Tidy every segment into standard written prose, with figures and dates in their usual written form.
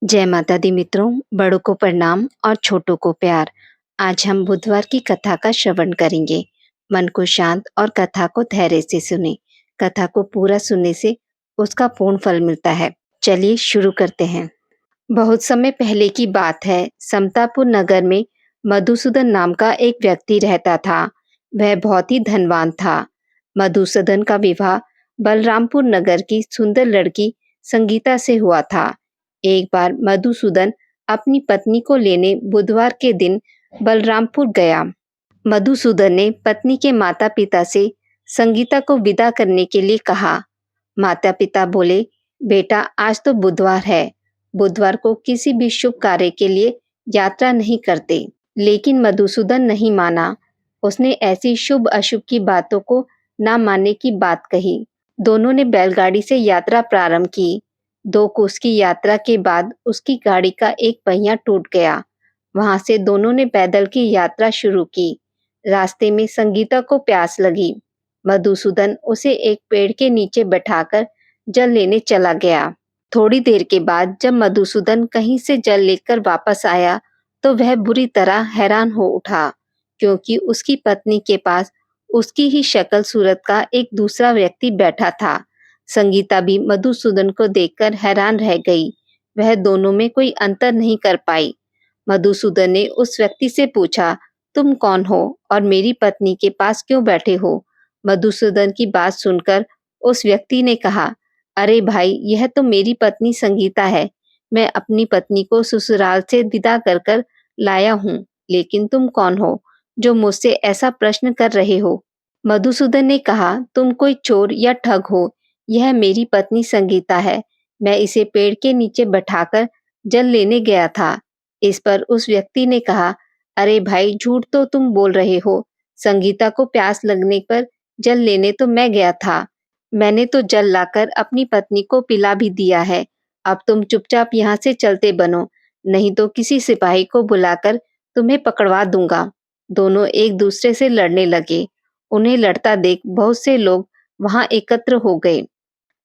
जय माता दी मित्रों, बड़ों को प्रणाम और छोटों को प्यार। आज हम बुधवार की कथा का श्रवण करेंगे। मन को शांत और कथा को धैर्य से सुने। कथा को पूरा सुनने से उसका पूर्ण फल मिलता है। चलिए शुरू करते हैं। बहुत समय पहले की बात है। समतापुर नगर में मधुसूदन नाम का एक व्यक्ति रहता था। वह बहुत ही धनवान था। मधुसूदन का विवाह बलरामपुर नगर की सुंदर लड़की संगीता से हुआ था। एक बार मधुसूदन अपनी पत्नी को लेने बुधवार के दिन बलरामपुर गया। मधुसूदन ने पत्नी के माता पिता से संगीता को विदा करने के लिए कहा। माता पिता बोले, बेटा आज तो बुधवार है, बुधवार को किसी भी शुभ कार्य के लिए यात्रा नहीं करते। लेकिन मधुसूदन नहीं माना। उसने ऐसी शुभ अशुभ की बातों को ना मानने की बात कही। दोनों ने बैलगाड़ी से यात्रा प्रारंभ की। 2 कोस की यात्रा के बाद उसकी गाड़ी का एक पहिया टूट गया। वहां से दोनों ने पैदल की यात्रा शुरू की। रास्ते में संगीता को प्यास लगी। मधुसूदन उसे एक पेड़ के नीचे बैठाकर जल लेने चला गया। थोड़ी देर के बाद जब मधुसूदन कहीं से जल लेकर वापस आया तो वह बुरी तरह हैरान हो उठा, क्योंकि उसकी पत्नी के पास उसकी ही शक्ल सूरत का एक दूसरा व्यक्ति बैठा था। संगीता भी मधुसूदन को देखकर हैरान रह गई। वह दोनों में कोई अंतर नहीं कर पाई। मधुसूदन ने उस व्यक्ति से पूछा, तुम कौन हो और मेरी पत्नी के पास क्यों बैठे हो? मधुसूदन की बात सुनकर उस व्यक्ति ने कहा, अरे भाई, यह तो मेरी पत्नी संगीता है। मैं अपनी पत्नी को ससुराल से विदा कर कर लाया हूँ। लेकिन तुम कौन हो जो मुझसे ऐसा प्रश्न कर रहे हो? मधुसूदन ने कहा, तुम कोई चोर या ठग हो। यह मेरी पत्नी संगीता है। मैं इसे पेड़ के नीचे बैठाकर जल लेने गया था। इस पर उस व्यक्ति ने कहा, अरे भाई, झूठ तो तुम बोल रहे हो। संगीता को प्यास लगने पर जल लेने तो मैं गया था। मैंने तो जल लाकर अपनी पत्नी को पिला भी दिया है। अब तुम चुपचाप यहाँ से चलते बनो, नहीं तो किसी सिपाही को बुलाकर तुम्हें पकड़वा दूंगा। दोनों एक दूसरे से लड़ने लगे। उन्हें लड़ता देख बहुत से लोग वहां एकत्र हो गए।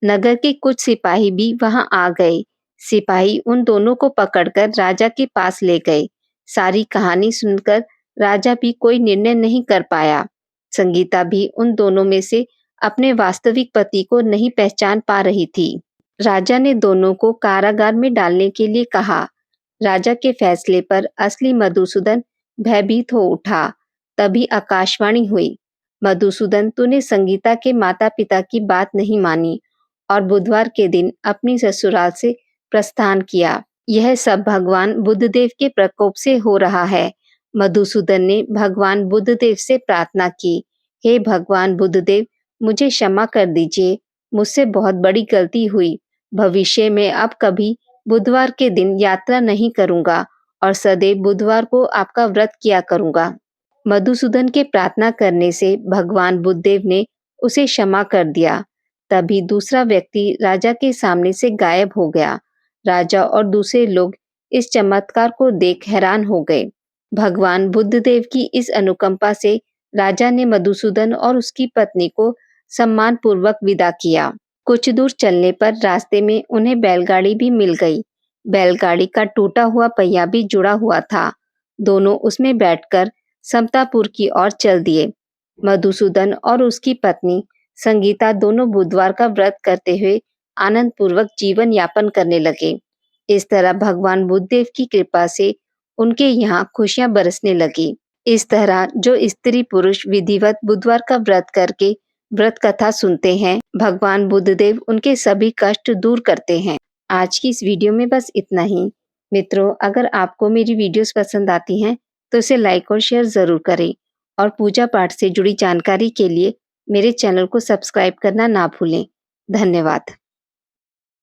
नगर के कुछ सिपाही भी वहां आ गए। सिपाही उन दोनों को पकड़कर राजा के पास ले गए। सारी कहानी सुनकर राजा भी कोई निर्णय नहीं कर पाया। संगीता भी उन दोनों में से अपने वास्तविक पति को नहीं पहचान पा रही थी। राजा ने दोनों को कारागार में डालने के लिए कहा। राजा के फैसले पर असली मधुसूदन भयभीत हो उठा। तभी आकाशवाणी हुई, मधुसूदन, तूने संगीता के माता पिता की बात नहीं मानी और बुधवार के दिन अपनी ससुराल से प्रस्थान किया। यह सब भगवान बुद्धदेव के प्रकोप से हो रहा है। मधुसूदन ने भगवान बुद्धदेव से प्रार्थना की, हे भगवान बुद्धदेव, मुझे क्षमा कर दीजिए। मुझसे बहुत बड़ी गलती हुई। भविष्य में अब कभी बुधवार के दिन यात्रा नहीं करूंगा और सदैव बुधवार को आपका व्रत किया करूंगा। मधुसूदन के प्रार्थना करने से भगवान बुद्धदेव ने उसे क्षमा कर दिया। तभी दूसरा व्यक्ति राजा के सामने से गायब हो गया। राजा और दूसरे लोग इस चमत्कार को देख हैरान हो गए। भगवान बुद्धदेव की इस अनुकंपा से राजा ने मधुसूदन और उसकी पत्नी को सम्मान पूर्वक विदा किया। कुछ दूर चलने पर रास्ते में उन्हें बैलगाड़ी भी मिल गई। बैलगाड़ी का टूटा हुआ पहिया भी जुड़ा हुआ था। दोनों उसमें बैठकर समतापुर की ओर चल दिए। मधुसूदन और उसकी पत्नी संगीता दोनों बुधवार का व्रत करते हुए आनंद पूर्वक जीवन यापन करने लगे। इस तरह भगवान बुद्धदेव की कृपा से उनके यहाँ खुशियां बरसने लगी। इस तरह जो स्त्री पुरुष विधिवत बुधवार का व्रत करके व्रत कथा सुनते हैं, भगवान बुद्धदेव उनके सभी कष्ट दूर करते हैं। आज की इस वीडियो में बस इतना ही। मित्रों, अगर आपको मेरी वीडियोस पसंद आती हैं तो इसे लाइक और शेयर जरूर करें और पूजा पाठ से जुड़ी जानकारी के लिए मेरे चैनल को सब्सक्राइब करना ना भूलें। धन्यवाद।